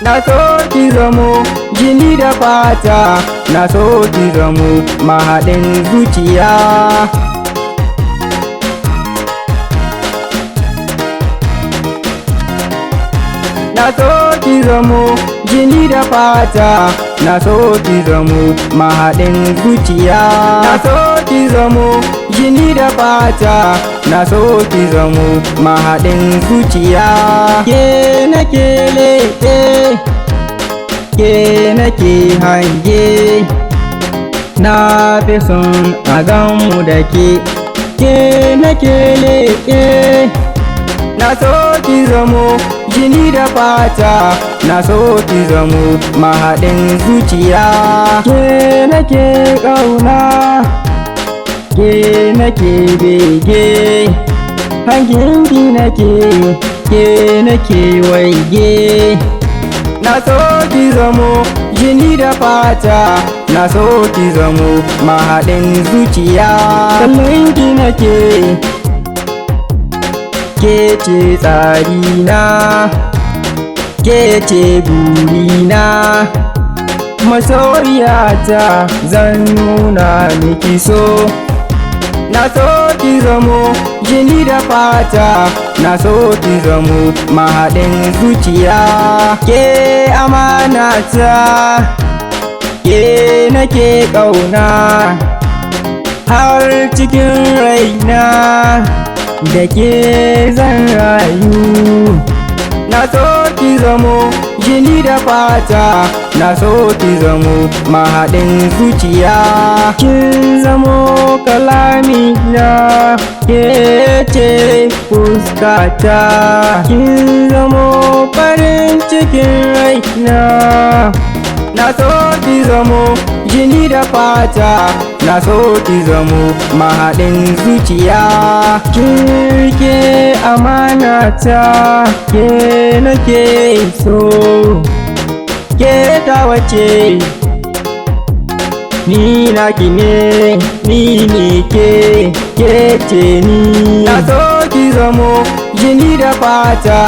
na so ki zamo jini da fata, na so ki zamo mahaɗin zuciya. Na so ki zamo jini da fata, na so ki zamo mahaɗin zuciya. Na so ki zamo jini da fata, na so ki zamo mahaɗin zuciya. Ke nake leƙe, ke nake hange, na fi son a ganmu da ke nake leƙe. Na so ki zamo jini da fata, na so ki zamo mahaɗin zuciya. Ke nake ƙauna, ke nake bege, hanginki nake, ke nake waige. Na so ki zamo jini da fata, na so ki zamo mahaɗin zuciya. Kallonki nake, ke ce tsarina, ke ce burina, masoyiyata zan nuna miki so. Na so ki zamo jini da fata, na so ki zamo mahaɗin zuciya. Ke amanata, ke nake ƙauna, har cikin raina da ke zan rayu. Na so ki zamo jini da fata, na so ki zamo mahaɗin zuciya. Kin zamo kalamina, ke ce fuskata, kin zamo farin cikin raina. Na so ki zamo jini da fata, na so ki zamo mahaɗin zuciya. Ke amanata, ke nake so, ke tawa ce, ni naki ne, ni ne ke ce ni. Na so ki zamo jini da fata,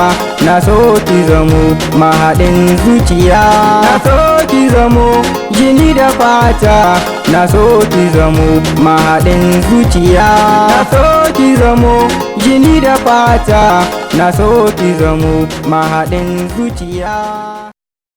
na so ki zamo mahaɗin zuciya. Na so ki zamo jini da fata, na so ki zamo mahaɗin zuciya. Na so ki zamo jini da fata, na so ki zamo mahaɗin zuciya.